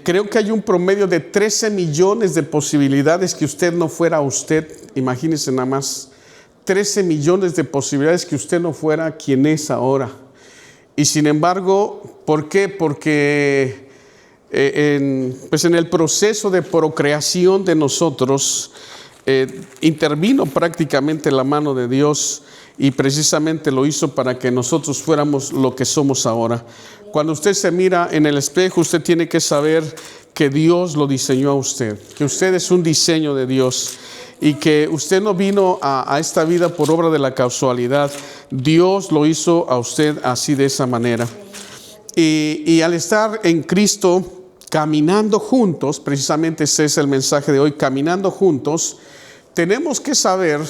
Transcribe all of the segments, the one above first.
creo que hay un promedio de 13 millones de posibilidades que usted no fuera usted. Imagínese nada más, 13 millones de posibilidades que usted no fuera quien es ahora. Y sin embargo, ¿por qué? Porque en el proceso de procreación de nosotros intervino prácticamente la mano de Dios, y precisamente lo hizo para que nosotros fuéramos lo que somos ahora. Cuando usted se mira en el espejo, usted tiene que saber que Dios lo diseñó a usted, que usted es un diseño de Dios y que usted no vino a esta vida por obra de la casualidad. Dios lo hizo a usted así, de esa manera. Y al estar en Cristo, caminando juntos, precisamente ese es el mensaje de hoy, caminando juntos, tenemos que saber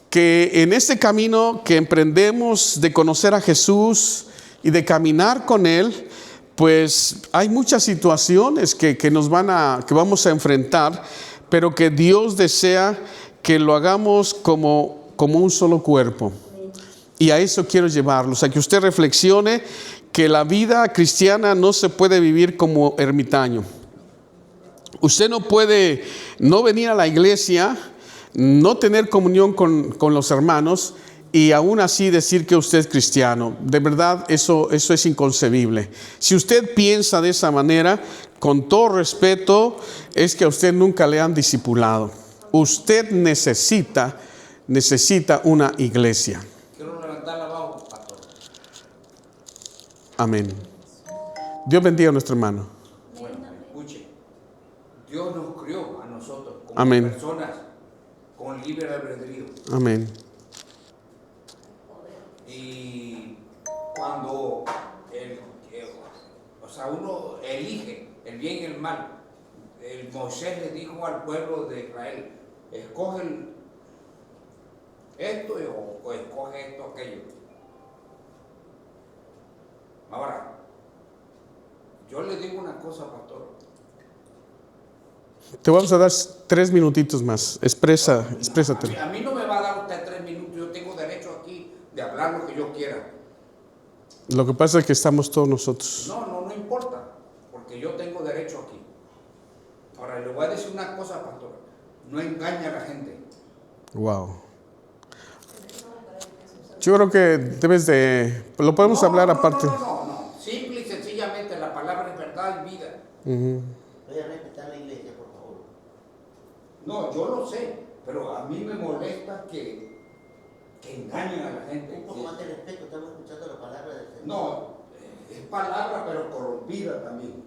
que en este camino que emprendemos de conocer a Jesús y de caminar con Él, pues hay muchas situaciones que vamos a enfrentar, pero que Dios desea que lo hagamos como un solo cuerpo. Y a eso quiero llevarlos, a que usted reflexione que la vida cristiana no se puede vivir como ermitaño. Usted no puede no venir a la iglesia, no tener comunión con los hermanos y aún así decir que usted es cristiano. De verdad, eso es inconcebible. Si usted piensa de esa manera, con todo respeto, es que a usted nunca le han discipulado. Usted necesita una iglesia. Quiero levantar la mano, pastor. Amén. Dios bendiga a nuestro hermano. Bueno, escuche. Dios nos crió a nosotros como Amén. personas con libre albedrío. Amén. Y cuando uno elige el bien y el mal, Moisés le dijo al pueblo de Israel: escoge esto o escoge esto, aquello. Ahora, yo le digo una cosa, pastor. Te vamos a dar 3 minutitos más. Exprésate. A mí no me va a dar usted 3 minutos. Yo tengo derecho aquí de hablar lo que yo quiera. Lo que pasa es que estamos todos nosotros. No importa, porque yo tengo derecho aquí. Ahora, le voy a decir una cosa, pastor. No engañe a la gente. Wow. Yo creo que lo podemos hablar aparte. No. Simple y sencillamente, la palabra es verdad y vida. Voy a respetar la iglesia, por favor. No, yo lo sé, pero a mí me molesta que engañen a la gente. Un poco más de respeto, estamos escuchando la palabra del Señor. No, es palabra, pero corrompida también.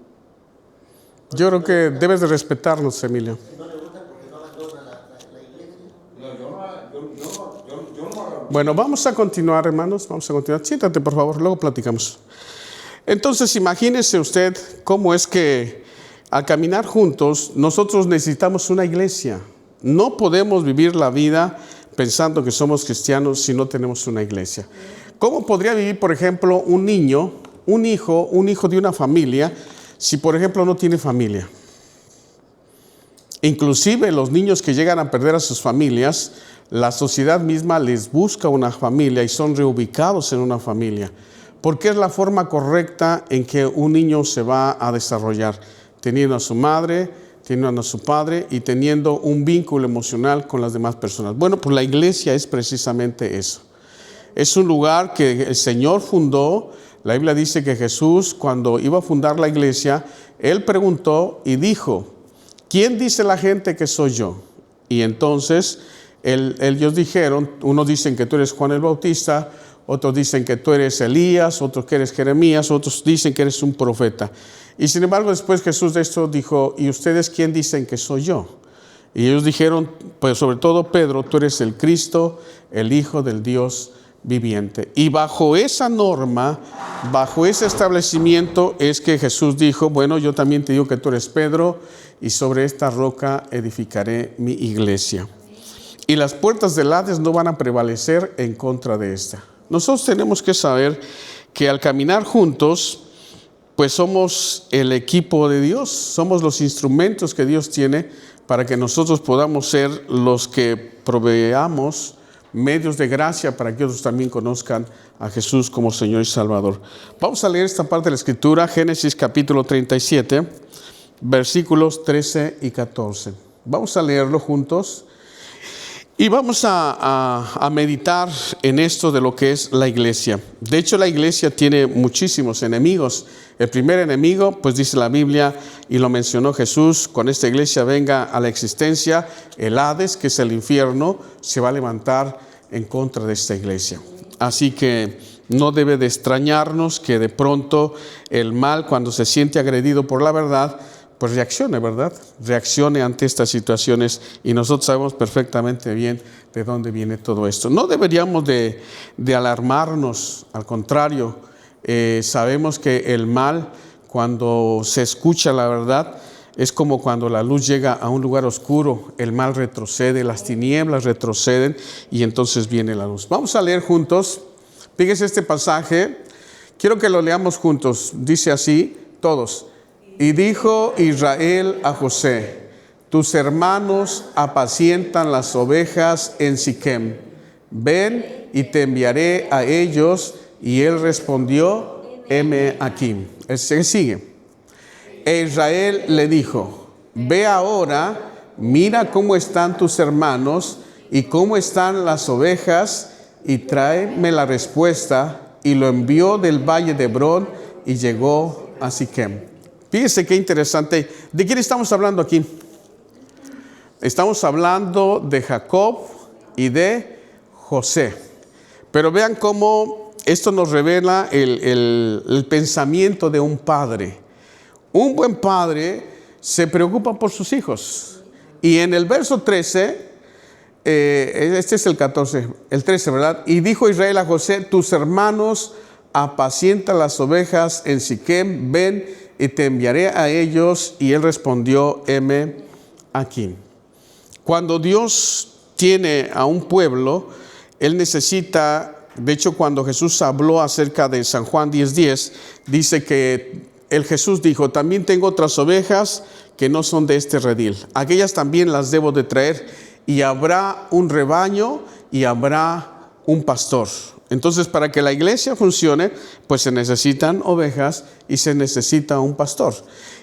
Yo creo que debes de respetarnos, Emilio. No le gusta porque no abandona la iglesia. No, yo no. Bueno, vamos a continuar, hermanos. Vamos a continuar. Siéntate, por favor, luego platicamos. Entonces, imagínese usted cómo es que al caminar juntos, nosotros necesitamos una iglesia. No podemos vivir la vida pensando que somos cristianos si no tenemos una iglesia. ¿Cómo podría vivir, por ejemplo, un hijo de una familia, si, por ejemplo, no tiene familia? Inclusive los niños que llegan a perder a sus familias, la sociedad misma les busca una familia y son reubicados en una familia, porque es la forma correcta en que un niño se va a desarrollar, teniendo a su madre, teniendo a su padre y teniendo un vínculo emocional con las demás personas. Bueno, pues la iglesia es precisamente eso. Es un lugar que el Señor fundó. La Biblia dice que Jesús, cuando iba a fundar la iglesia, Él preguntó y dijo: ¿quién dice la gente que soy yo? Y entonces ellos dijeron, unos dicen que tú eres Juan el Bautista, otros dicen que tú eres Elías, otros que eres Jeremías, otros dicen que eres un profeta. Y sin embargo, después Jesús de esto dijo: ¿y ustedes quién dicen que soy yo? Y ellos dijeron, pues sobre todo Pedro, tú eres el Cristo, el Hijo del Dios viviente. Y bajo esa norma, bajo ese establecimiento es que Jesús dijo: bueno, yo también te digo que tú eres Pedro, y sobre esta roca edificaré mi iglesia. Y las puertas del Hades no van a prevalecer en contra de esta. Nosotros tenemos que saber que al caminar juntos, pues somos el equipo de Dios, somos los instrumentos que Dios tiene para que nosotros podamos ser los que proveamos medios de gracia para que otros también conozcan a Jesús como Señor y Salvador. Vamos a leer esta parte de la Escritura, Génesis capítulo 37. versículos 13 y 14. Vamos a leerlo juntos y vamos a meditar en esto de lo que es la iglesia. De hecho, la iglesia tiene muchísimos enemigos. El primer enemigo, pues dice la Biblia, y lo mencionó Jesús: cuando esta iglesia venga a la existencia, el Hades, que es el infierno, se va a levantar en contra de esta iglesia. Así que no debe de extrañarnos que de pronto el mal, cuando se siente agredido por la verdad, pues reaccione, ¿verdad? Reaccione ante estas situaciones, y nosotros sabemos perfectamente bien de dónde viene todo esto. No deberíamos de alarmarnos, al contrario, sabemos que el mal, cuando se escucha la verdad, es como cuando la luz llega a un lugar oscuro, el mal retrocede, las tinieblas retroceden y entonces viene la luz. Vamos a leer juntos, fíjese este pasaje, quiero que lo leamos juntos, dice así, todos. Y dijo Israel a José: tus hermanos apacientan las ovejas en Siquem. Ven y te enviaré a ellos. Y él respondió: heme aquí. Se sigue. E Israel le dijo: ve ahora, mira cómo están tus hermanos y cómo están las ovejas, y tráeme la respuesta. Y lo envió del valle de Hebrón y llegó a Siquem. Fíjese qué interesante. ¿De quién estamos hablando aquí? Estamos hablando de Jacob y de José. Pero vean cómo esto nos revela el pensamiento de un padre. Un buen padre se preocupa por sus hijos. Y en el verso 13, este es el 14, el 13, ¿verdad? Y dijo Israel a José: tus hermanos apacientan las ovejas en Siquem, ven y te enviaré a ellos. Y él respondió: heme aquí. Cuando Dios tiene a un pueblo, él necesita, de hecho, cuando Jesús habló acerca de San Juan 10:10, dice que el Jesús dijo: también tengo otras ovejas que no son de este redil, aquellas también las debo de traer, y habrá un rebaño y habrá un pastor. Entonces, para que la iglesia funcione, pues se necesitan ovejas y se necesita un pastor.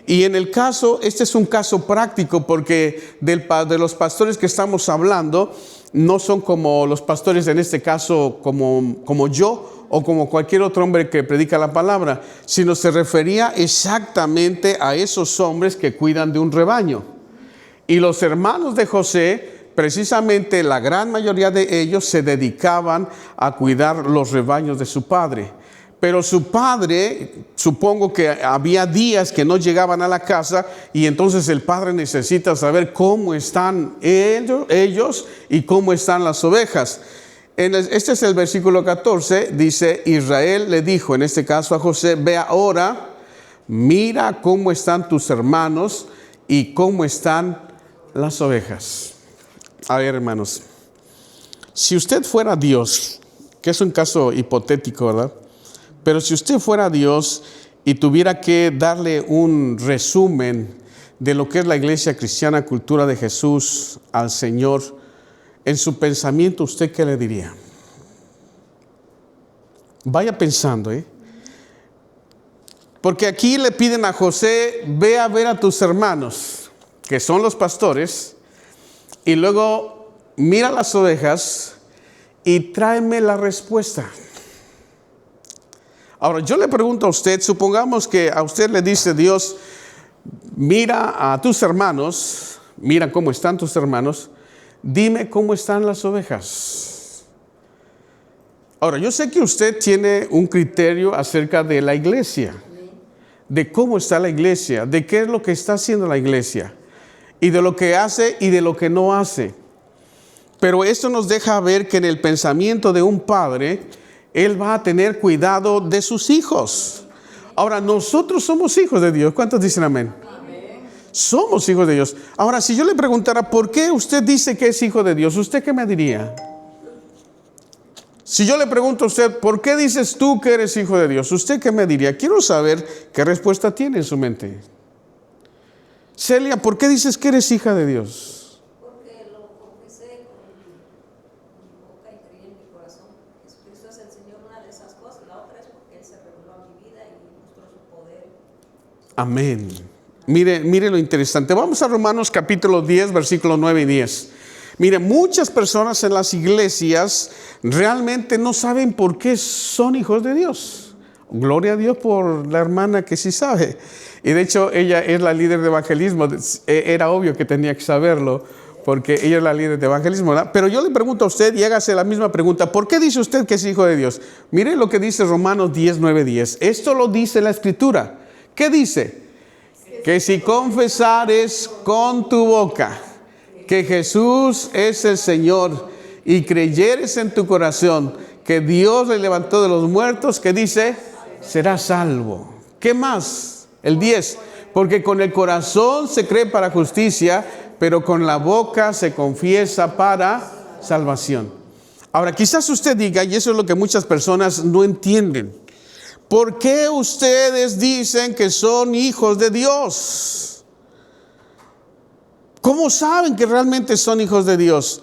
Y en el caso, este es un caso práctico, porque de los pastores que estamos hablando, no son como los pastores en este caso, como yo o como cualquier otro hombre que predica la palabra, sino se refería exactamente a esos hombres que cuidan de un rebaño. Y los hermanos de José, precisamente la gran mayoría de ellos se dedicaban a cuidar los rebaños de su padre. Pero su padre, supongo que había días que no llegaban a la casa, y entonces el padre necesita saber cómo están ellos y cómo están las ovejas. Este es el versículo 14, dice: Israel le dijo, en este caso a José: ve ahora, mira cómo están tus hermanos y cómo están las ovejas. A ver, hermanos, si usted fuera Dios, que es un caso hipotético, ¿verdad? Pero si usted fuera Dios y tuviera que darle un resumen de lo que es la Iglesia Cristiana Cultura de Jesús al Señor, en su pensamiento, ¿usted qué le diría? Vaya pensando, porque aquí le piden a José: ve a ver a tus hermanos, que son los pastores, y luego mira las ovejas y tráeme la respuesta. Ahora, yo le pregunto a usted, supongamos que a usted le dice Dios: mira a tus hermanos, mira cómo están tus hermanos, dime cómo están las ovejas. Ahora, yo sé que usted tiene un criterio acerca de la iglesia, de cómo está la iglesia, de qué es lo que está haciendo la iglesia, y de lo que hace y de lo que no hace. Pero esto nos deja ver que en el pensamiento de un padre, él va a tener cuidado de sus hijos. Ahora, nosotros somos hijos de Dios. ¿Cuántos dicen amén? Amén. Somos hijos de Dios. Ahora, si yo le preguntara: ¿por qué usted dice que es hijo de Dios? ¿Usted qué me diría? Si yo le pregunto a usted: ¿por qué dices tú que eres hijo de Dios? ¿Usted qué me diría? Quiero saber qué respuesta tiene en su mente. Celia, ¿por qué dices que eres hija de Dios? Porque lo confesé con mi boca y creí en mi corazón que Jesucristo es el Señor, una de esas cosas. La otra es porque Él se reveló a mi vida y mostró su poder. Amén. Mire lo interesante. Vamos a Romanos capítulo 10, versículos 9 y 10. Mire, muchas personas en las iglesias realmente no saben por qué son hijos de Dios. Gloria a Dios por la hermana que sí sabe. Y de hecho ella es la líder de evangelismo. Era obvio que tenía que saberlo, porque ella es la líder de evangelismo, ¿verdad? Pero yo le pregunto a usted y hágase la misma pregunta. ¿Por qué dice usted que es hijo de Dios? Mire lo que dice Romanos 10, 9, 10. Esto lo dice la Escritura. ¿Qué dice? Que si confesares con tu boca que Jesús es el Señor y creyeres en tu corazón que Dios le levantó de los muertos, ¿qué dice? Serás salvo. ¿Qué más? El 10. Porque con el corazón se cree para justicia, pero con la boca se confiesa para salvación. Ahora, quizás usted diga, y eso es lo que muchas personas no entienden: ¿por qué ustedes dicen que son hijos de Dios? ¿Cómo saben que realmente son hijos de Dios?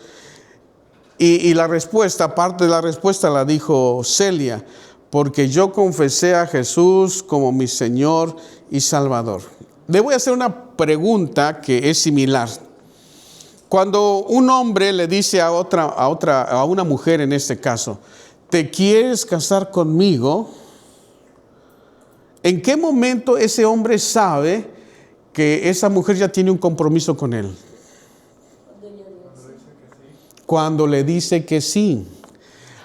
Y la respuesta, parte de la respuesta la dijo Celia: porque yo confesé a Jesús como mi Señor y Salvador. Le voy a hacer una pregunta que es similar. Cuando un hombre le dice a una mujer en este caso: ¿te quieres casar conmigo? ¿En qué momento ese hombre sabe que esa mujer ya tiene un compromiso con él? Cuando le dice que sí.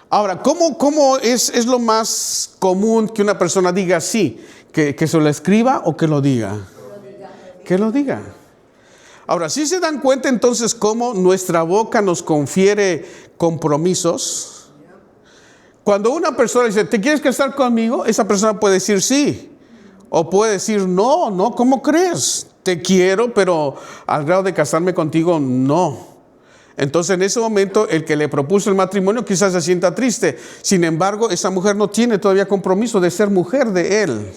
Ahora, ¿cómo es lo más común que una persona diga sí? ¿Que se lo escriba o que lo diga? Que lo diga. Ahora, ¿sí se dan cuenta entonces cómo nuestra boca nos confiere compromisos? Cuando una persona dice: ¿te quieres casar conmigo? Esa persona puede decir sí. O puede decir: no, ¿cómo crees? Te quiero, pero al grado de casarme contigo, no. Entonces en ese momento el que le propuso el matrimonio quizás se sienta triste. Sin embargo, esa mujer no tiene todavía compromiso de ser mujer de él.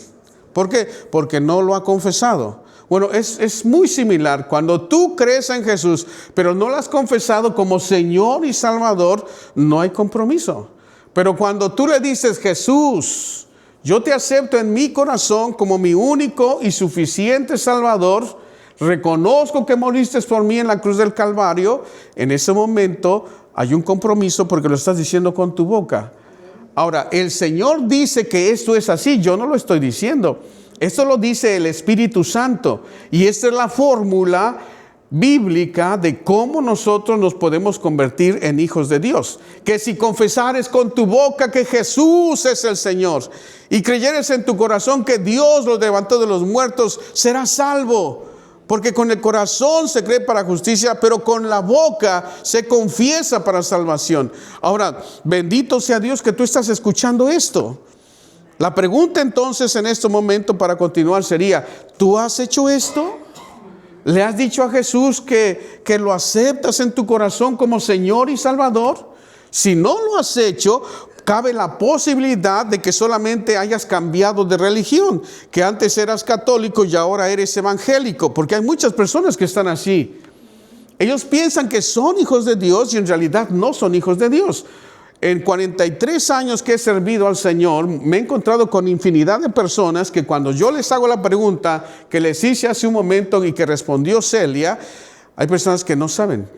¿Por qué? Porque no lo ha confesado. Bueno, es muy similar. Cuando tú crees en Jesús, pero no lo has confesado como Señor y Salvador, no hay compromiso. Pero cuando tú le dices: Jesús, yo te acepto en mi corazón como mi único y suficiente Salvador, reconozco que moriste por mí en la cruz del Calvario, en ese momento hay un compromiso porque lo estás diciendo con tu boca. Ahora, el Señor dice que esto es así, yo no lo estoy diciendo. Esto lo dice el Espíritu Santo. Y esta es la fórmula bíblica de cómo nosotros nos podemos convertir en hijos de Dios. Que si confesares con tu boca que Jesús es el Señor y creyeres en tu corazón que Dios lo levantó de los muertos, serás salvo. Porque con el corazón se cree para justicia, pero con la boca se confiesa para salvación. Ahora, bendito sea Dios que tú estás escuchando esto. La pregunta entonces en este momento para continuar sería: ¿tú has hecho esto? ¿Le has dicho a Jesús que lo aceptas en tu corazón como Señor y Salvador? Si no lo has hecho, cabe la posibilidad de que solamente hayas cambiado de religión, que antes eras católico y ahora eres evangélico, porque hay muchas personas que están así. Ellos piensan que son hijos de Dios y en realidad no son hijos de Dios. En 43 años que he servido al Señor, me he encontrado con infinidad de personas que cuando yo les hago la pregunta que les hice hace un momento y que respondió Celia, hay personas que no saben.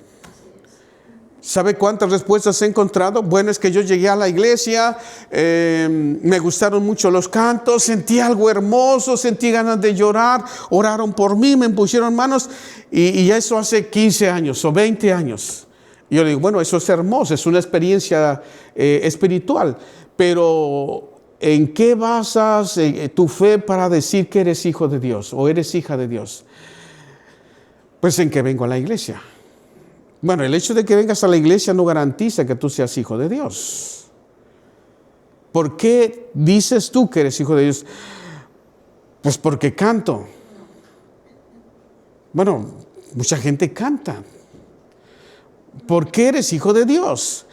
¿Sabe cuántas respuestas he encontrado? Bueno, es que yo llegué a la iglesia, me gustaron mucho los cantos, sentí algo hermoso, sentí ganas de llorar, oraron por mí, me pusieron manos, y eso hace 15 años o 20 años. Y yo digo, bueno, eso es hermoso, es una experiencia espiritual, pero ¿en qué basas tu fe para decir que eres hijo de Dios o eres hija de Dios? Pues en que vengo a la iglesia. Bueno, el hecho de que vengas a la iglesia no garantiza que tú seas hijo de Dios. ¿Por qué dices tú que eres hijo de Dios? Pues porque canto. Bueno, mucha gente canta. ¿Por qué eres hijo de Dios?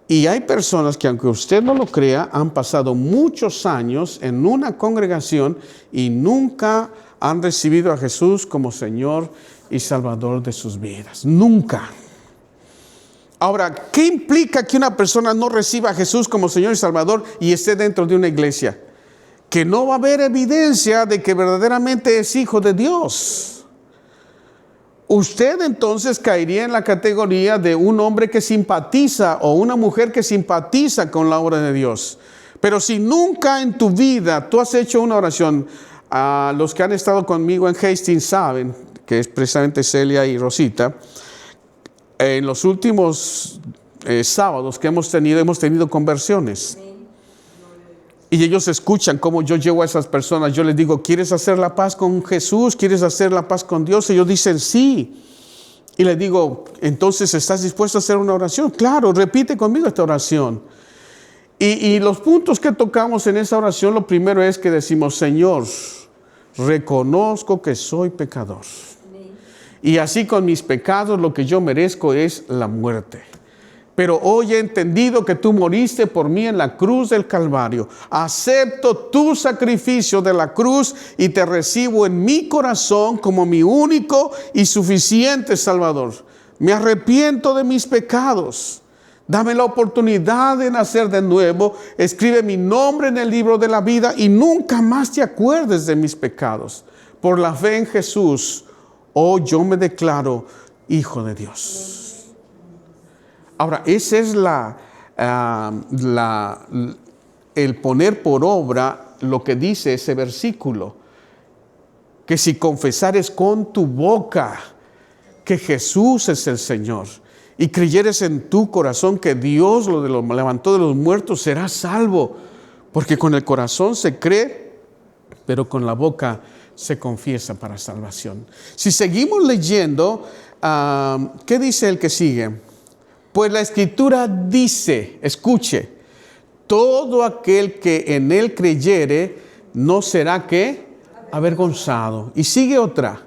Y hay personas que, aunque usted no lo crea, han pasado muchos años en una congregación y nunca han recibido a Jesús como Señor y Salvador de sus vidas. Nunca. Ahora, ¿qué implica que una persona no reciba a Jesús como Señor y Salvador y esté dentro de una iglesia? que no va a haber evidencia de que verdaderamente es hijo de Dios. Usted entonces caería en la categoría de un hombre que simpatiza o una mujer que simpatiza con la obra de Dios. Pero si nunca en tu vida tú has hecho una oración, a los que han estado conmigo en Hastings saben, que es precisamente Celia y Rosita, en los últimos sábados que hemos tenido conversiones. Y ellos escuchan cómo yo llevo a esas personas. Yo les digo, ¿quieres hacer la paz con Jesús? ¿Quieres hacer la paz con Dios? Ellos dicen, sí. Y les digo, entonces, ¿estás dispuesto a hacer una oración? Claro, repite conmigo esta oración. Y los puntos que tocamos en esa oración, lo primero es que decimos, Señor, reconozco que soy pecador. Y así con mis pecados lo que yo merezco es la muerte. Pero hoy he entendido que tú moriste por mí en la cruz del Calvario. Acepto tu sacrificio de la cruz y te recibo en mi corazón como mi único y suficiente Salvador. Me arrepiento de mis pecados. Dame la oportunidad de nacer de nuevo. Escribe mi nombre en el libro de la vida y nunca más te acuerdes de mis pecados. Por la fe en Jesús, hoy yo me declaro hijo de Dios. Ahora, ese es el poner por obra lo que dice ese versículo. Que si confesares con tu boca que Jesús es el Señor y creyeres en tu corazón que Dios lo levantó de los muertos, serás salvo. Porque con el corazón se cree, pero con la boca se confiesa para salvación. Si seguimos leyendo, ¿qué dice el que sigue? Pues la Escritura dice, escuche, todo aquel que en él creyere no será ¿qué? Avergonzado. Y sigue otra,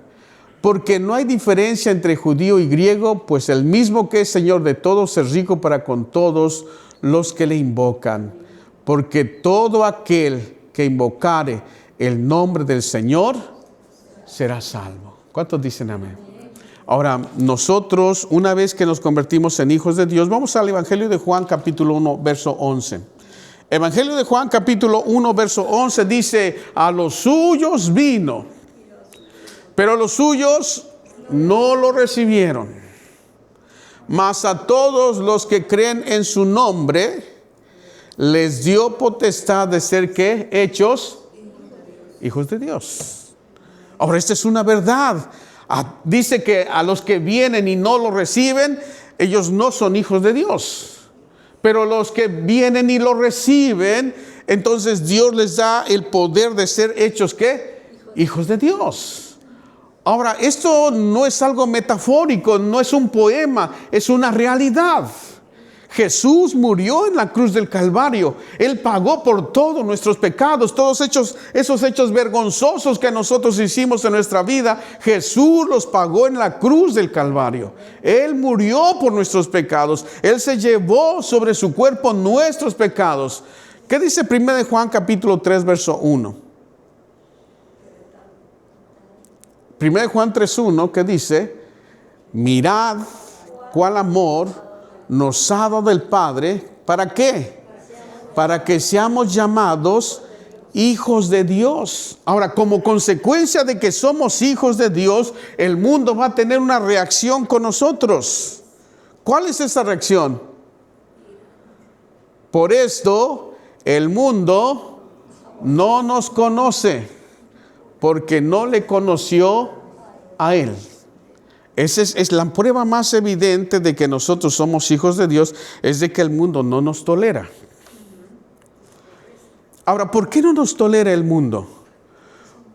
porque no hay diferencia entre judío y griego, pues el mismo que es Señor de todos es rico para con todos los que le invocan. Porque todo aquel que invocare el nombre del Señor será salvo. ¿Cuántos dicen amén? Ahora, nosotros, una vez que nos convertimos en hijos de Dios, vamos al Evangelio de Juan, capítulo 1, verso 11. Evangelio de Juan, capítulo 1, verso 11, dice, a los suyos vino, pero los suyos no lo recibieron. Mas a todos los que creen en su nombre, les dio potestad de ser, ¿qué? Hechos hijos de Dios. Ahora, esta es una verdad. Dice que a los que vienen y no lo reciben, ellos no son hijos de Dios. Pero los que vienen y lo reciben, entonces Dios les da el poder de ser hechos ¿qué? Hijos de Dios. Ahora, esto no es algo metafórico, no es un poema, es una realidad. Jesús murió en la cruz del Calvario. Él pagó por todos nuestros pecados, todos esos hechos vergonzosos que nosotros hicimos en nuestra vida. Jesús los pagó en la cruz del Calvario. Él murió por nuestros pecados. Él se llevó sobre su cuerpo nuestros pecados. ¿Qué dice 1 Juan capítulo 3, verso 1? 1 Juan 3:1, que dice, mirad cuál amor nos ha dado el Padre, ¿para qué? Para que seamos llamados hijos de Dios. Ahora, como consecuencia de que somos hijos de Dios, el mundo va a tener una reacción con nosotros. ¿Cuál es esa reacción? Por esto, el mundo no nos conoce, porque no le conoció a Él. Esa es la prueba más evidente de que nosotros somos hijos de Dios, es de que el mundo no nos tolera. Ahora, ¿por qué no nos tolera el mundo?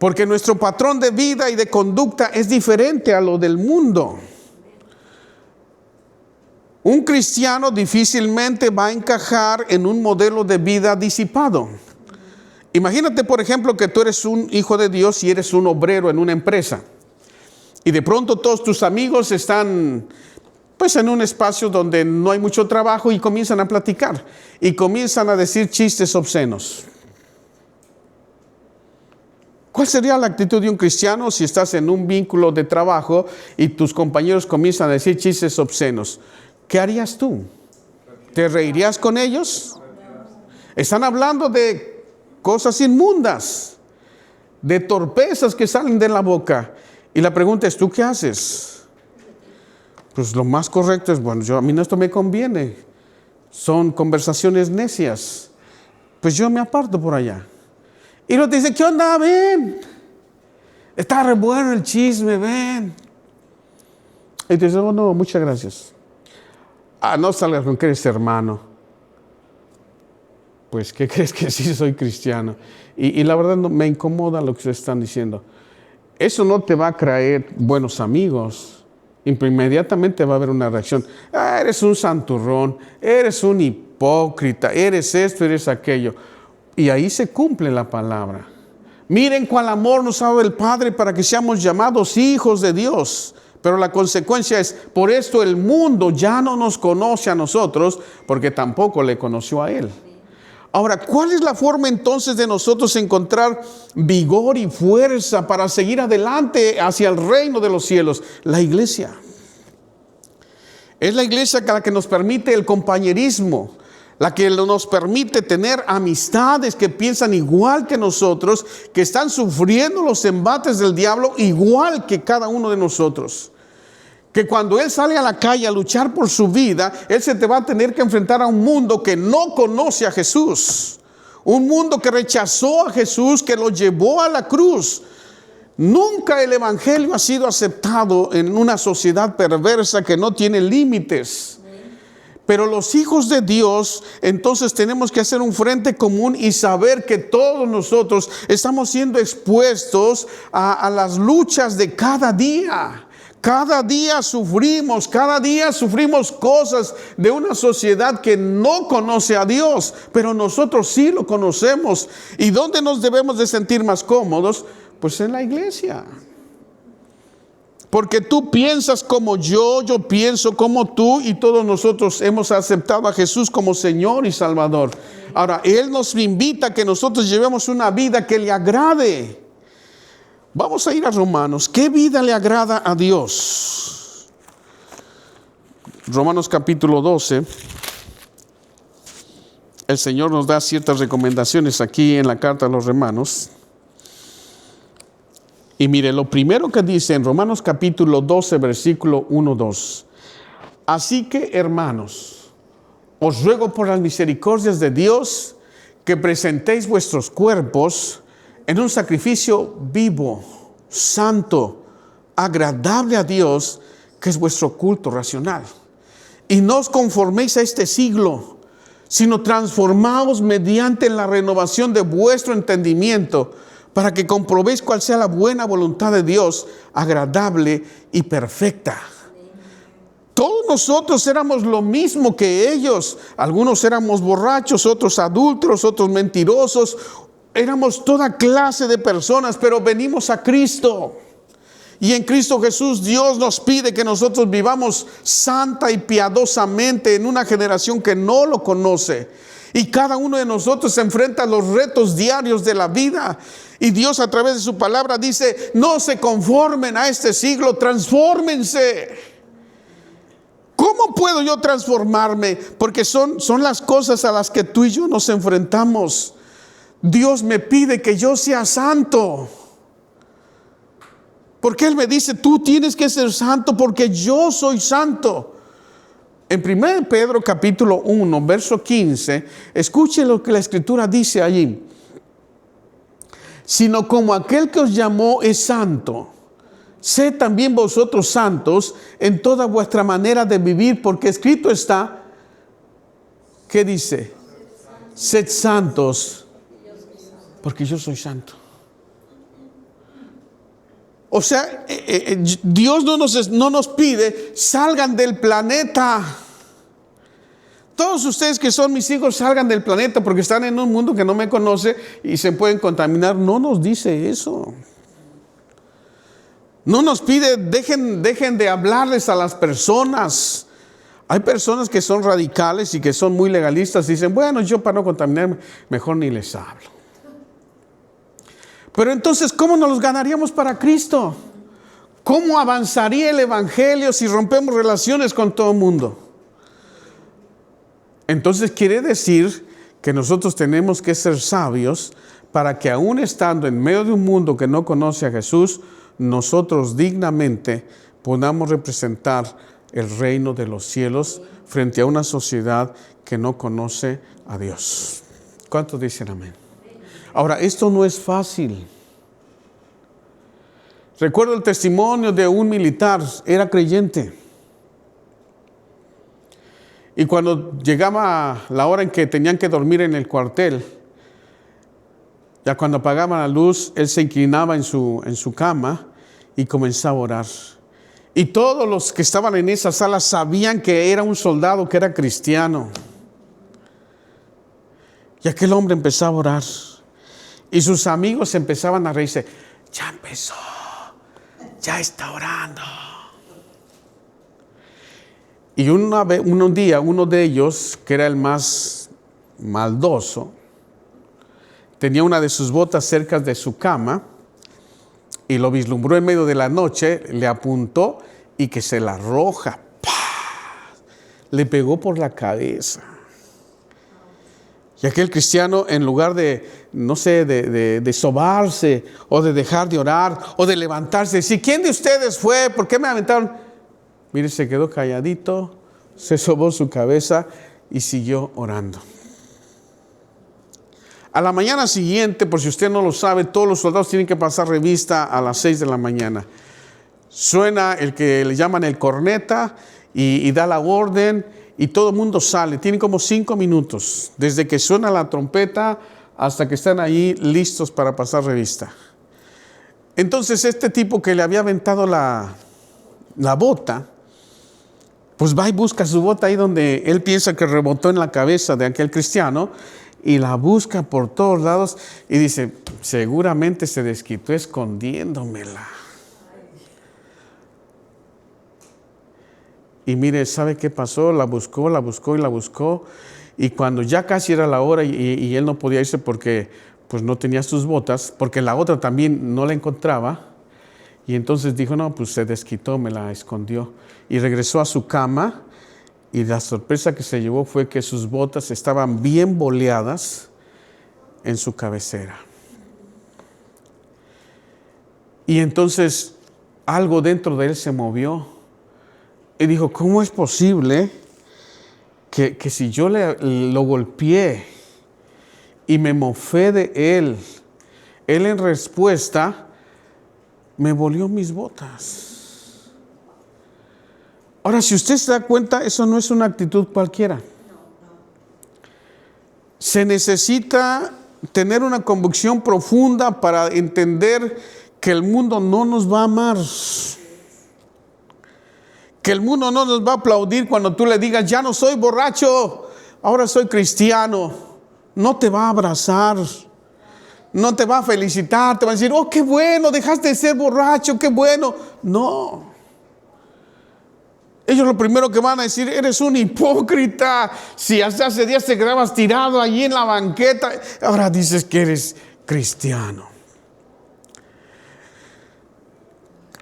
Porque nuestro patrón de vida y de conducta es diferente a lo del mundo. Un cristiano difícilmente va a encajar en un modelo de vida disipado. Imagínate, por ejemplo, que tú eres un hijo de Dios y eres un obrero en una empresa. Y de pronto todos tus amigos están pues en un espacio donde no hay mucho trabajo y comienzan a platicar. Y comienzan a decir chistes obscenos. ¿Cuál sería la actitud de un cristiano si estás en un vínculo de trabajo y tus compañeros comienzan a decir chistes obscenos? ¿Qué harías tú? ¿Te reirías con ellos? Están hablando de cosas inmundas, de torpezas que salen de la boca. Y la pregunta es, ¿tú qué haces? Pues lo más correcto es, bueno, a mí esto me conviene. Son conversaciones necias. Pues yo me aparto por allá. Y luego te dice, ¿qué onda? Ven. Está re bueno el chisme, ven. Y te dice, oh no, muchas gracias. No salgas con que eres hermano. Pues, ¿qué crees que sí soy cristiano? Y la verdad me incomoda lo que ustedes están diciendo. Eso no te va a traer buenos amigos. Inmediatamente va a haber una reacción. Eres un santurrón, eres un hipócrita, eres esto, eres aquello. Y ahí se cumple la palabra. Miren cuál amor nos ha dado el Padre para que seamos llamados hijos de Dios. Pero la consecuencia es, por esto el mundo ya no nos conoce a nosotros, porque tampoco le conoció a Él. Ahora, ¿cuál es la forma entonces de nosotros encontrar vigor y fuerza para seguir adelante hacia el reino de los cielos? La iglesia. Es la iglesia la que nos permite el compañerismo, la que nos permite tener amistades que piensan igual que nosotros, que están sufriendo los embates del diablo igual que cada uno de nosotros. Que cuando él sale a la calle a luchar por su vida, él se te va a tener que enfrentar a un mundo que no conoce a Jesús. Un mundo que rechazó a Jesús, que lo llevó a la cruz. Nunca el evangelio ha sido aceptado en una sociedad perversa que no tiene límites. Pero los hijos de Dios, entonces tenemos que hacer un frente común y saber que todos nosotros estamos siendo expuestos a las luchas de cada día. Cada día sufrimos cosas de una sociedad que no conoce a Dios, pero nosotros sí lo conocemos. ¿Y dónde nos debemos de sentir más cómodos? Pues en la iglesia. Porque tú piensas como yo pienso como tú, y todos nosotros hemos aceptado a Jesús como Señor y Salvador. Ahora, Él nos invita a que nosotros llevemos una vida que le agrade. Vamos a ir a Romanos. ¿Qué vida le agrada a Dios? Romanos capítulo 12. El Señor nos da ciertas recomendaciones aquí en la carta a los Romanos. Y mire, lo primero que dice en Romanos capítulo 12, versículo 1-2. Así que, hermanos, os ruego por las misericordias de Dios que presentéis vuestros cuerpos en un sacrificio vivo, santo, agradable a Dios, que es vuestro culto racional. Y no os conforméis a este siglo, sino transformaos mediante la renovación de vuestro entendimiento, para que comprobéis cuál sea la buena voluntad de Dios, agradable y perfecta. Todos nosotros éramos lo mismo que ellos. Algunos éramos borrachos, otros adúlteros, otros mentirosos. Éramos toda clase de personas, pero venimos a Cristo. Y en Cristo Jesús Dios nos pide que nosotros vivamos santa y piadosamente en una generación que no lo conoce. Y cada uno de nosotros se enfrenta a los retos diarios de la vida. Y Dios a través de su palabra dice, no se conformen a este siglo, transfórmense. ¿Cómo puedo yo transformarme? Porque son las cosas a las que tú y yo nos enfrentamos. Dios me pide que yo sea santo. Porque Él me dice, tú tienes que ser santo porque yo soy santo. En 1 Pedro capítulo 1, verso 15, escuche lo que la Escritura dice allí. Sino como aquel que os llamó es santo, sed también vosotros santos en toda vuestra manera de vivir, porque escrito está, ¿qué dice? Sed santos, porque yo soy santo. O sea, Dios no nos pide, salgan del planeta. Todos ustedes que son mis hijos, salgan del planeta porque están en un mundo que no me conoce y se pueden contaminar. No nos dice eso. No nos pide, dejen de hablarles a las personas. Hay personas que son radicales y que son muy legalistas y dicen, bueno, yo para no contaminarme, mejor ni les hablo. Pero entonces, ¿cómo nos los ganaríamos para Cristo? ¿Cómo avanzaría el evangelio si rompemos relaciones con todo el mundo? Entonces quiere decir que nosotros tenemos que ser sabios para que aún estando en medio de un mundo que no conoce a Jesús, nosotros dignamente podamos representar el reino de los cielos frente a una sociedad que no conoce a Dios. ¿Cuántos dicen amén? Ahora, esto no es fácil. Recuerdo el testimonio de un militar, era creyente. Y cuando llegaba la hora en que tenían que dormir en el cuartel, ya cuando apagaban la luz, él se inclinaba en su cama y comenzaba a orar. Y todos los que estaban en esa sala sabían que era un soldado, que era cristiano. Y aquel hombre empezaba a orar. Y sus amigos empezaban a reírse. Ya empezó, ya está orando. Y un día, uno de ellos, que era el más maldoso, tenía una de sus botas cerca de su cama y lo vislumbró en medio de la noche, le apuntó y que se la arroja. ¡Pah! Le pegó por la cabeza. Y aquel cristiano, en lugar de, no sé, de sobarse o de dejar de orar o de levantarse y decir, ¿quién de ustedes fue? ¿Por qué me aventaron? Mire, se quedó calladito, se sobó su cabeza y siguió orando. A la mañana siguiente, por si usted no lo sabe, todos los soldados tienen que pasar revista a las 6 de la mañana. Suena el que le llaman el corneta y da la orden y todo el mundo sale. Tienen como 5 minutos, desde que suena la trompeta hasta que están ahí listos para pasar revista. Entonces este tipo que le había aventado la bota, pues va y busca su bota ahí donde él piensa que rebotó en la cabeza de aquel cristiano y la busca por todos lados y dice, seguramente se desquitó escondiéndomela. Y mire, ¿sabe qué pasó? La buscó y cuando ya casi era la hora y él no podía irse porque pues no tenía sus botas, porque la otra también no la encontraba. Y entonces dijo, no, pues se desquitó, me la escondió. Y regresó a su cama y la sorpresa que se llevó fue que sus botas estaban bien boleadas en su cabecera. Y entonces algo dentro de él se movió y dijo, ¿cómo es posible que si yo lo golpeé y me mofé de él en respuesta me volvió mis botas? Ahora, si usted se da cuenta, eso no es una actitud cualquiera. Se necesita tener una convicción profunda para entender que el mundo no nos va a amar. Que el mundo no nos va a aplaudir cuando tú le digas, ya no soy borracho, ahora soy cristiano. No te va a abrazar. No te va a felicitar, te va a decir, oh, qué bueno, dejaste de ser borracho, qué bueno. No. Ellos lo primero que van a decir, eres un hipócrita. Si hasta hace días te quedabas tirado allí en la banqueta, ahora dices que eres cristiano.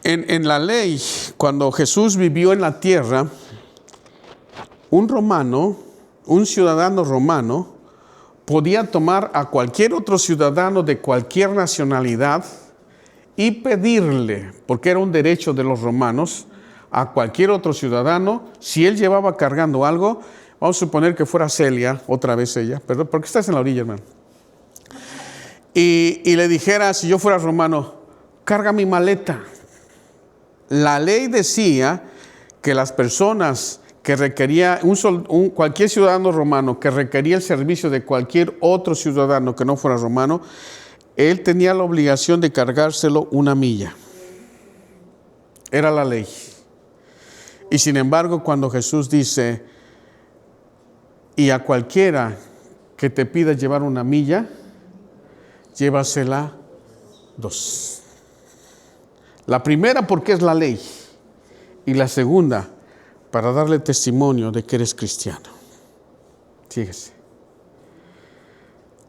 En la ley, cuando Jesús vivió en la tierra, un ciudadano romano, podía tomar a cualquier otro ciudadano de cualquier nacionalidad y pedirle, porque era un derecho de los romanos, a cualquier otro ciudadano, si él llevaba cargando algo, vamos a suponer que fuera Celia, otra vez ella, perdón, porque estás en la orilla, hermano, y le dijera, si yo fuera romano, carga mi maleta. La ley decía que las personas que requería cualquier ciudadano romano que requería el servicio de cualquier otro ciudadano que no fuera romano, él tenía la obligación de cargárselo 1 milla. Era la ley. Y sin embargo, cuando Jesús dice, y a cualquiera que te pida llevar 1 milla, llévasela 2. La primera porque es la ley. Y la segunda, para darle testimonio de que eres cristiano. Fíjese.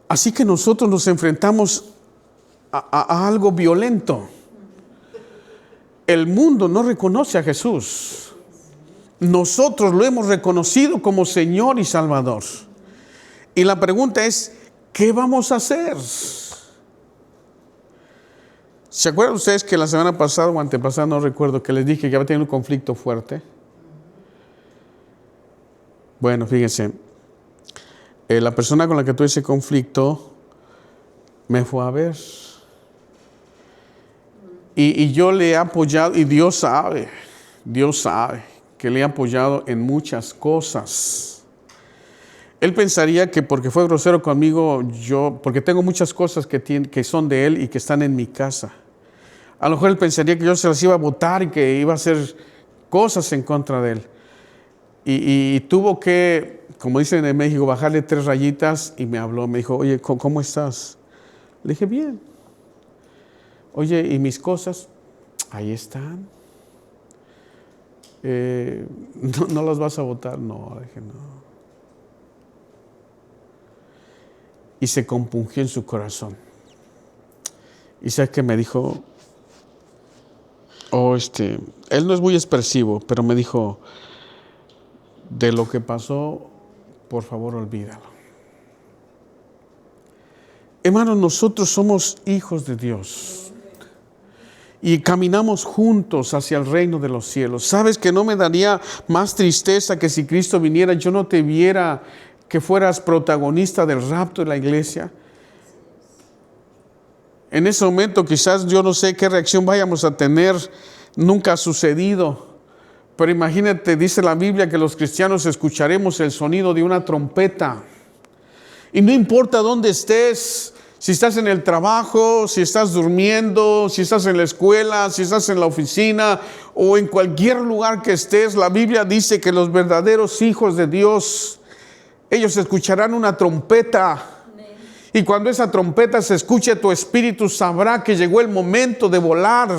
Así que nosotros nos enfrentamos a algo violento. El mundo no reconoce a Jesús. Nosotros lo hemos reconocido como Señor y Salvador. Y la pregunta es, ¿qué vamos a hacer? ¿Se acuerdan ustedes que la semana pasada o antepasada, no recuerdo, que les dije que había tenido un conflicto fuerte? Bueno, fíjense, la persona con la que tuve ese conflicto me fue a ver. Y yo le he apoyado, y Dios sabe que le he apoyado en muchas cosas. Él pensaría que porque fue grosero conmigo, porque tengo muchas cosas que son de él y que están en mi casa. A lo mejor él pensaría que yo se las iba a botar y que iba a hacer cosas en contra de él. Y tuvo que, como dicen en México, bajarle 3 rayitas y me habló, me dijo, oye, ¿cómo estás? Le dije, bien. Oye, ¿y mis cosas? Ahí están. ¿No las vas a botar? No, le dije, no. Y se compungió en su corazón. Y sabes que me dijo, él no es muy expresivo, pero me dijo, de lo que pasó, por favor, olvídalo. Hermanos, nosotros somos hijos de Dios y caminamos juntos hacia el reino de los cielos. ¿Sabes que no me daría más tristeza que si Cristo viniera, yo no te viera que fueras protagonista del rapto de la iglesia? En ese momento quizás yo no sé qué reacción vayamos a tener, nunca ha sucedido, pero imagínate, dice la Biblia que los cristianos escucharemos el sonido de una trompeta. Y no importa dónde estés, si estás en el trabajo, si estás durmiendo, si estás en la escuela, si estás en la oficina o en cualquier lugar que estés, la Biblia dice que los verdaderos hijos de Dios, ellos escucharán una trompeta. Y cuando esa trompeta se escuche, tu espíritu sabrá que llegó el momento de volar.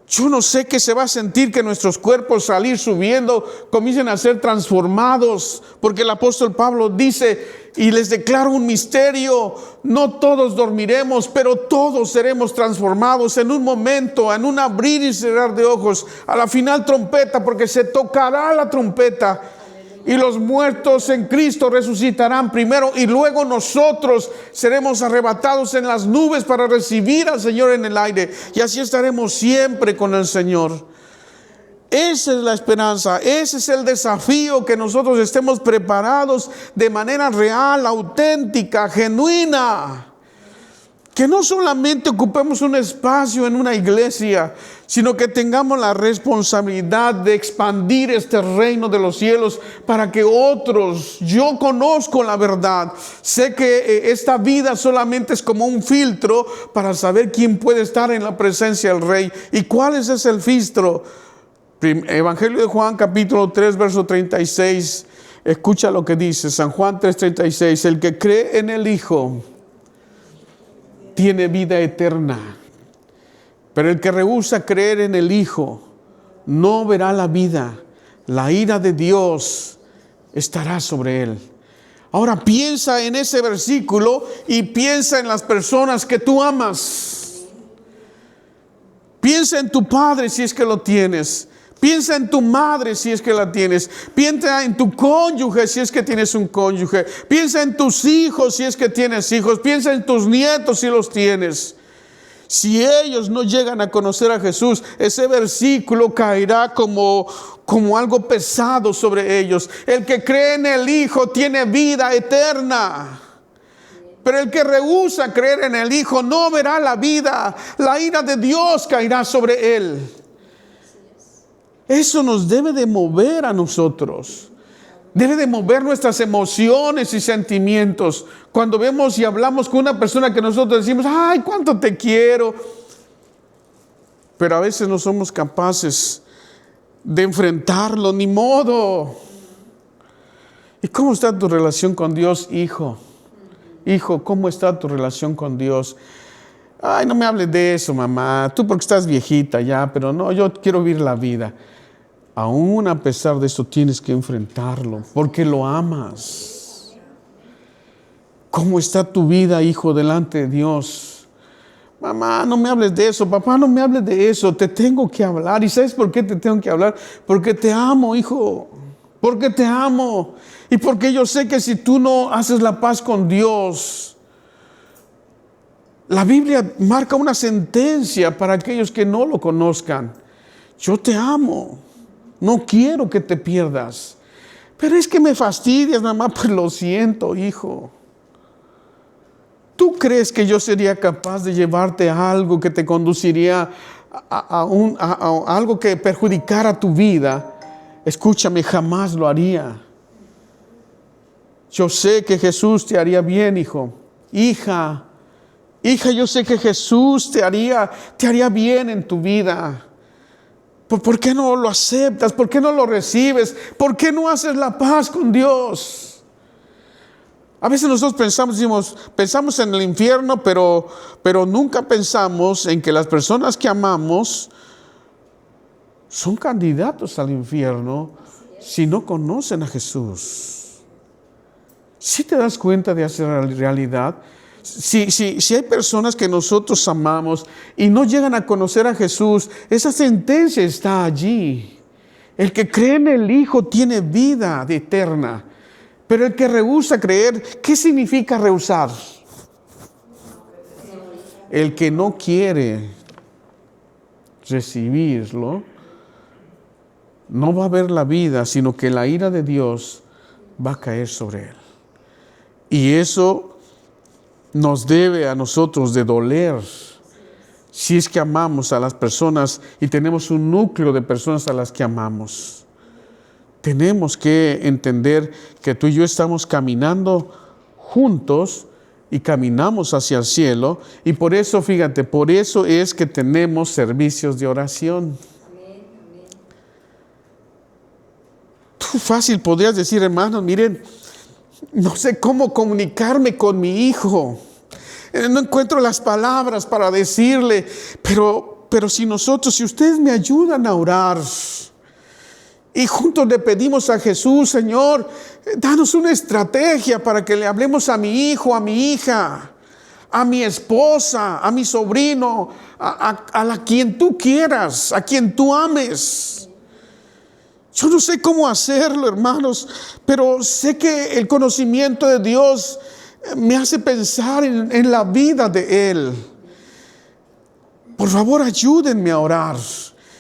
Yo no sé qué se va a sentir que nuestros cuerpos salir subiendo, comiencen a ser transformados, porque el apóstol Pablo dice, y les declaro un misterio, no todos dormiremos, pero todos seremos transformados en un momento, en un abrir y cerrar de ojos, a la final trompeta, porque se tocará la trompeta. Y los muertos en Cristo resucitarán primero y luego nosotros seremos arrebatados en las nubes para recibir al Señor en el aire. Y así estaremos siempre con el Señor. Esa es la esperanza, ese es el desafío, que nosotros estemos preparados de manera real, auténtica, genuina. Que no solamente ocupemos un espacio en una iglesia, sino que tengamos la responsabilidad de expandir este reino de los cielos para que otros, yo conozco la verdad, sé que esta vida solamente es como un filtro para saber quién puede estar en la presencia del Rey. ¿Y cuál es ese filtro? Evangelio de Juan capítulo 3 verso 36, escucha lo que dice San Juan 3:36, el que cree en el Hijo tiene vida eterna, pero el que rehúsa creer en el Hijo no verá la vida, la ira de Dios estará sobre él. Ahora piensa en ese versículo y piensa en las personas que tú amas. Piensa en tu padre si es que lo tienes. Piensa en tu madre si es que la tienes. Piensa en tu cónyuge si es que tienes un cónyuge. Piensa en tus hijos si es que tienes hijos. Piensa en tus nietos si los tienes. Si ellos no llegan a conocer a Jesús, ese versículo caerá como algo pesado sobre ellos. El que cree en el Hijo tiene vida eterna. Pero el que rehúsa creer en el Hijo no verá la vida. La ira de Dios caerá sobre él. Eso nos debe de mover a nosotros. Debe de mover nuestras emociones y sentimientos. Cuando vemos y hablamos con una persona que nosotros decimos, ay, cuánto te quiero. Pero a veces no somos capaces de enfrentarlo, ni modo. ¿Y cómo está tu relación con Dios, hijo? Hijo, ¿cómo está tu relación con Dios? Ay, no me hables de eso, mamá. Tú porque estás viejita ya, pero no, yo quiero vivir la vida. Aún a pesar de eso tienes que enfrentarlo, porque lo amas. ¿Cómo está tu vida, hijo, delante de Dios? Mamá, no me hables de eso. Papá, no me hables de eso. Te tengo que hablar. ¿Y sabes por qué te tengo que hablar? Porque te amo, hijo. porque te amo y porque yo sé que si tú no haces la paz con Dios, la Biblia marca una sentencia para aquellos que no lo conozcan. Yo te amo, no quiero que te pierdas, pero es que me fastidias, mamá. Pues lo siento, hijo. ¿Tú crees que yo sería capaz de llevarte a algo que te conduciría a algo que perjudicara tu vida? Escúchame, jamás lo haría. Yo sé que Jesús te haría bien, hijo. Hija, yo sé que Jesús te haría bien en tu vida. ¿Por qué no lo aceptas? ¿Por qué no lo recibes? ¿Por qué no haces la paz con Dios? A veces nosotros pensamos en el infierno, pero nunca pensamos en que las personas que amamos son candidatos al infierno si no conocen a Jesús. ¿Sí te das cuenta de esa realidad? Si hay personas que nosotros amamos y no llegan a conocer a Jesús, esa sentencia está allí. El que cree en el Hijo tiene vida eterna. Pero el que rehúsa creer, ¿qué significa rehusar? El que no quiere recibirlo, no va a ver la vida, sino que la ira de Dios va a caer sobre él. Y eso nos debe a nosotros de doler. Si es que amamos a las personas y tenemos un núcleo de personas a las que amamos. Tenemos que entender que tú y yo estamos caminando juntos y caminamos hacia el cielo. Y por eso, fíjate, por eso es que tenemos servicios de oración. Amén, amén. Tú fácil podrías decir, hermanos, miren, no sé cómo comunicarme con mi hijo. No encuentro las palabras para decirle, pero si ustedes me ayudan a orar y juntos le pedimos a Jesús, Señor, danos una estrategia para que le hablemos a mi hijo, a mi hija, a mi esposa, a mi sobrino, a quien tú quieras, a quien tú ames. Yo no sé cómo hacerlo, hermanos, pero sé que el conocimiento de Dios me hace pensar en la vida de Él. Por favor, ayúdenme a orar.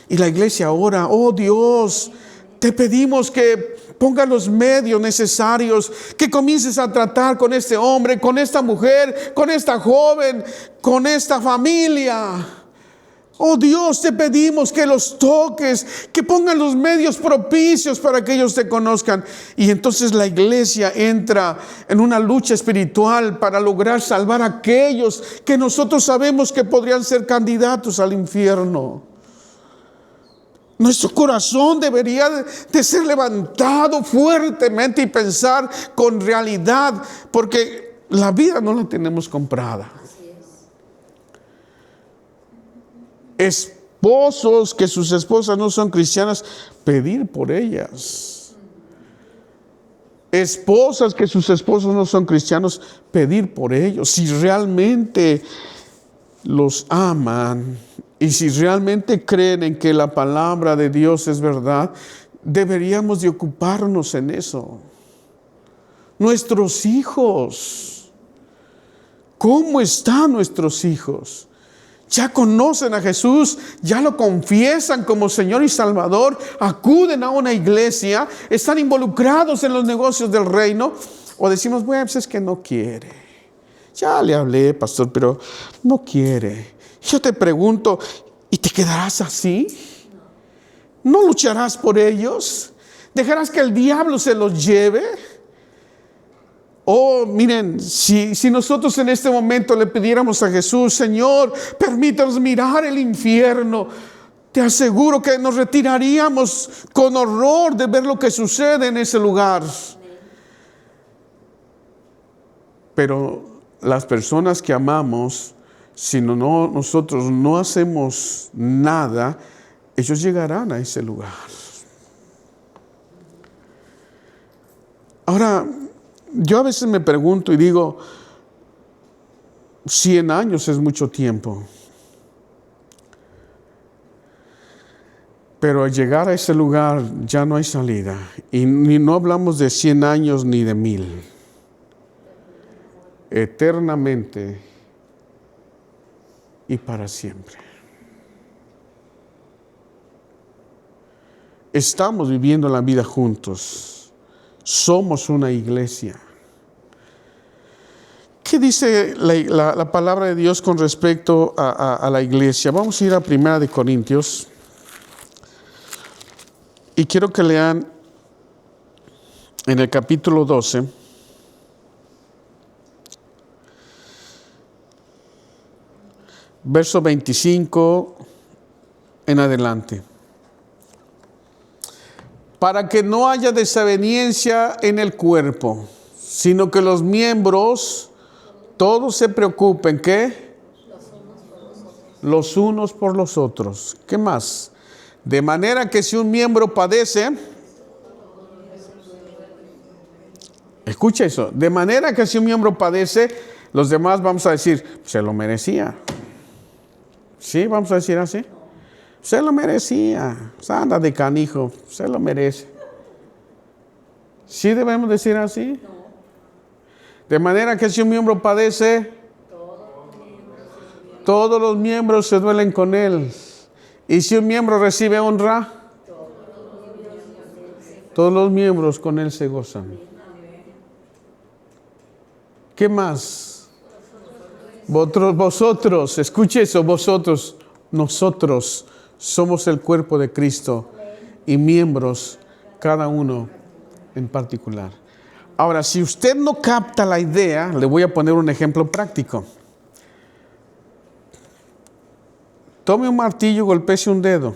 Y la iglesia ora, oh Dios, te pedimos que pongas los medios necesarios, que comiences a tratar con este hombre, con esta mujer, con esta joven, con esta familia. Oh Dios, te pedimos que los toques, que pongan los medios propicios para que ellos te conozcan. Y entonces la iglesia entra en una lucha espiritual para lograr salvar a aquellos que nosotros sabemos que podrían ser candidatos al infierno. Nuestro corazón debería de ser levantado fuertemente y pensar con realidad, porque la vida no la tenemos comprada. Esposos que sus esposas no son cristianas, pedir por ellas. Esposas que sus esposos no son cristianos, pedir por ellos. Si realmente los aman y si realmente creen en que la palabra de Dios es verdad, deberíamos de ocuparnos en eso. Nuestros hijos, ¿cómo están nuestros hijos? Ya conocen a Jesús, ya lo confiesan como Señor y Salvador, acuden a una iglesia, están involucrados en los negocios del reino, o decimos, bueno, pues es que no quiere. Ya le hablé, pastor, pero no quiere. Yo te pregunto, ¿y te quedarás así? ¿No lucharás por ellos? ¿Dejarás que el diablo se los lleve? Oh, miren, si nosotros en este momento le pidiéramos a Jesús, Señor, permítanos mirar el infierno, te aseguro que nos retiraríamos con horror de ver lo que sucede en ese lugar. Pero las personas que amamos, si nosotros no hacemos nada, ellos llegarán a ese lugar. Ahora, yo a veces me pregunto y digo, 100 años es mucho tiempo. Pero al llegar a ese lugar ya no hay salida. Y no hablamos de 100 años ni de 1000. Eternamente y para siempre. Estamos viviendo la vida juntos. Somos una iglesia. ¿Qué dice la palabra de Dios con respecto a la iglesia? Vamos a ir a 1 Corintios. Y quiero que lean en el capítulo 12. Verso 25 en adelante. Para que no haya desaveniencia en el cuerpo, sino que los miembros todos se preocupen, ¿qué? Los unos por los otros. ¿Qué más? De manera que si un miembro padece, escucha eso, de manera que si un miembro padece, los demás vamos a decir, se lo merecía. ¿Sí? Vamos a decir así. Se lo merecía. Anda de canijo, se lo merece. ¿Sí debemos decir así? De manera que si un miembro padece, todos los miembros se duelen con él. Y si un miembro recibe honra, todos los miembros con él se gozan. ¿Qué más? Vosotros, escuche eso, vosotros, nosotros somos el cuerpo de Cristo y miembros, cada uno en particular. Ahora, si usted no capta la idea, le voy a poner un ejemplo práctico. Tome un martillo y golpece un dedo.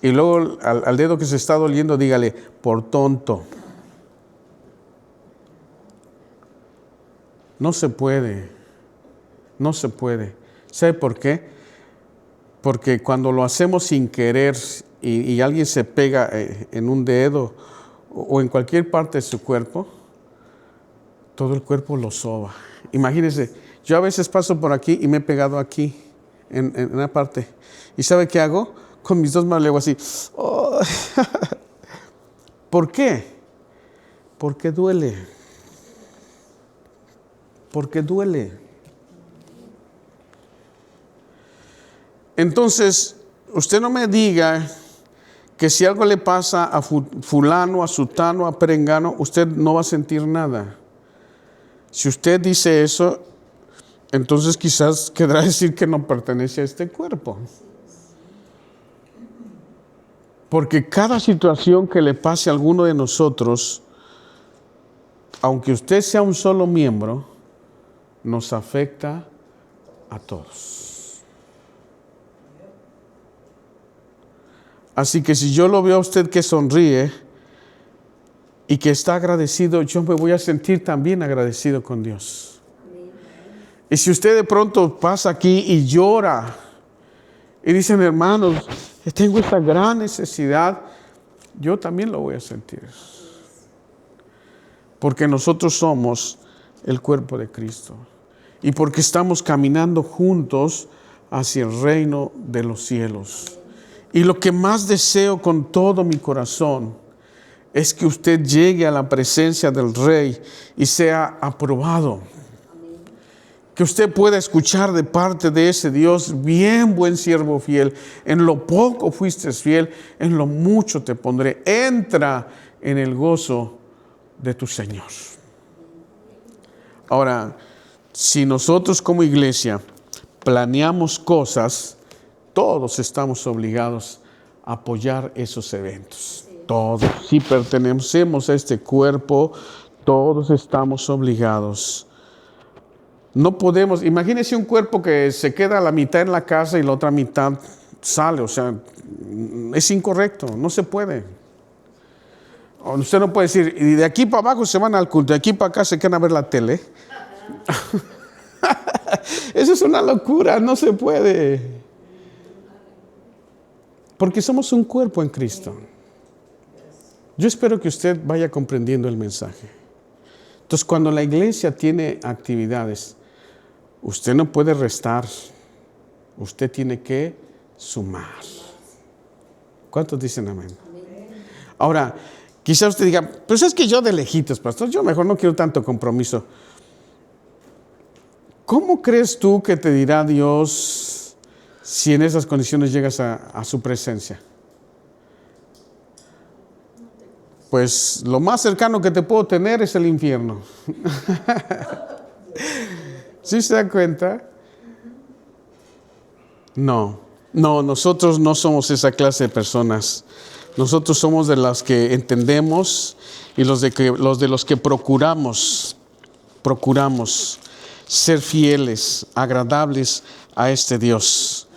Y luego al dedo que se está doliendo, dígale, por tonto. No se puede. No se puede. ¿Sabe por qué? Porque cuando lo hacemos sin querer y alguien se pega en un dedo o en cualquier parte de su cuerpo, todo el cuerpo lo soba. Imagínense, yo a veces paso por aquí y me he pegado aquí, en una parte. ¿Y sabe qué hago? Con mis dos manos le hago así. Oh. ¿Por qué? Porque duele. Porque duele. Entonces, usted no me diga que si algo le pasa a fulano, a sutano, a perengano, usted no va a sentir nada. Si usted dice eso, entonces quizás querrá decir que no pertenece a este cuerpo. Porque cada situación que le pase a alguno de nosotros, aunque usted sea un solo miembro, nos afecta a todos. Así que si yo lo veo a usted que sonríe y que está agradecido, yo me voy a sentir también agradecido con Dios. Y si usted de pronto pasa aquí y llora y dicen, hermanos, tengo esta gran necesidad, yo también lo voy a sentir. Porque nosotros somos el cuerpo de Cristo. Y porque estamos caminando juntos hacia el reino de los cielos. Y lo que más deseo con todo mi corazón es que usted llegue a la presencia del Rey y sea aprobado. Que usted pueda escuchar de parte de ese Dios, bien buen siervo fiel, en lo poco fuiste fiel, en lo mucho te pondré. Entra en el gozo de tu Señor. Ahora, si nosotros como iglesia planeamos cosas, todos estamos obligados a apoyar esos eventos. Todos, si pertenecemos a este cuerpo, todos estamos obligados. No podemos, imagínese un cuerpo que se queda a la mitad en la casa y la otra mitad sale, o sea, es incorrecto, no se puede. Usted no puede decir, y de aquí para abajo se van al culto, de aquí para acá se quedan a ver la tele. Eso es una locura, no se puede. Porque somos un cuerpo en Cristo. Yo espero que usted vaya comprendiendo el mensaje. Entonces, cuando la iglesia tiene actividades, usted no puede restar. Usted tiene que sumar. ¿Cuántos dicen amén? Ahora, quizá usted diga, pues es que yo de lejitos, pastor, yo mejor no quiero tanto compromiso. ¿Cómo crees tú que te dirá Dios si en esas condiciones llegas a su presencia? Pues lo más cercano que te puedo tener es el infierno. ¿Sí se da cuenta? No, nosotros no somos esa clase de personas. Nosotros somos de las que entendemos y los de los que procuramos ser fieles, agradables a este Dios.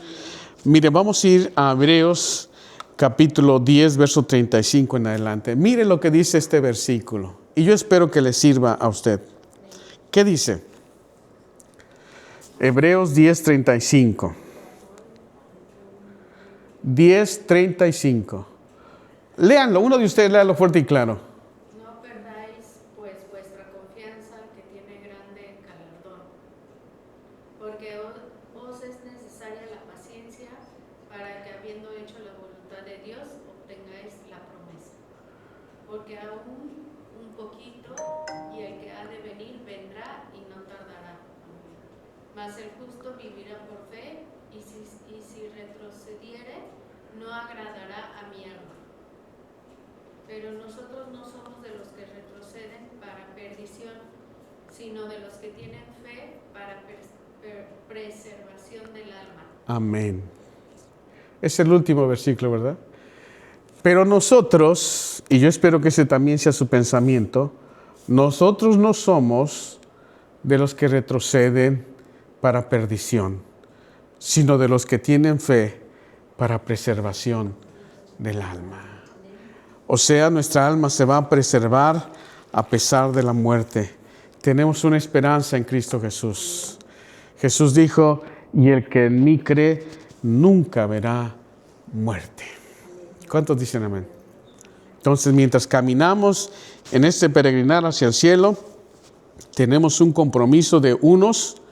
Mire, vamos a ir a Hebreos capítulo 10, verso 35 en adelante. Mire lo que dice este versículo y yo espero que le sirva a usted. ¿Qué dice? Hebreos 10:35. 10:35. Léanlo, uno de ustedes léalo fuerte y claro. No perdáis pues vuestra confianza, que tiene grande galardón, porque os es necesaria la paciencia para que, habiendo hecho la voluntad de Dios, obtengáis la promesa. Porque aún un poquito, y el que ha de venir vendrá y no tardará. Mas el justo vivirá por fe, y si retrocediere, no agradará a mi alma. Pero nosotros no somos de los que retroceden para perdición, sino de los que tienen fe para preservación del alma. Amén. Es el último versículo, ¿verdad? Pero nosotros, y yo espero que ese también sea su pensamiento, nosotros no somos de los que retroceden para perdición, sino de los que tienen fe para preservación del alma. O sea, nuestra alma se va a preservar a pesar de la muerte. Tenemos una esperanza en Cristo Jesús. Jesús dijo, y el que en mí cree nunca verá muerte. ¿Cuántos dicen amén? Entonces, mientras caminamos en este peregrinar hacia el cielo, tenemos un compromiso de unos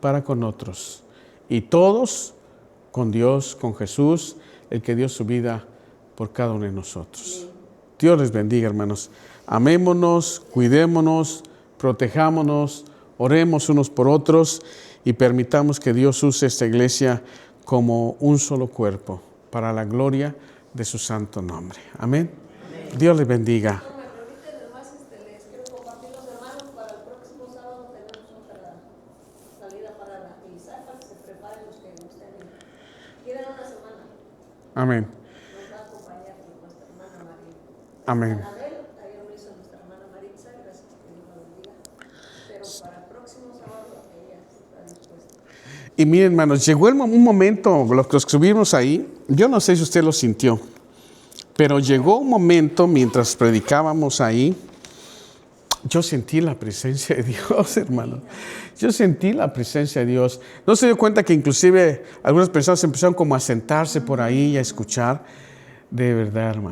para con otros. Y todos con Dios, con Jesús, el que dio su vida por cada uno de nosotros. Dios les bendiga, hermanos. Amémonos, cuidémonos, protejámonos, oremos unos por otros y permitamos que Dios use esta iglesia como un solo cuerpo para la gloria de su santo nombre. Amén. Amén. Dios les bendiga. Si me permiten, además, les quiero compartir, los hermanos, para el próximo sábado tenemos otra salida para la Izar, para que se preparen los que gusten. Tienen una semana. Amén. Nos va a acompañar nuestra hermana María. Amén. Anabel, ayer lo hizo nuestra hermana Maritza, gracias que Dios la bendiga. Pero para el próximo sábado ella está dispuesta. Y miren, hermanos, llegó un momento, los que estuvimos ahí, yo no sé si usted lo sintió, pero llegó un momento mientras predicábamos ahí, yo sentí la presencia de Dios, hermano. Yo sentí la presencia de Dios. ¿No se dio cuenta que inclusive algunas personas empezaron como a sentarse por ahí y a escuchar? De verdad, hermano.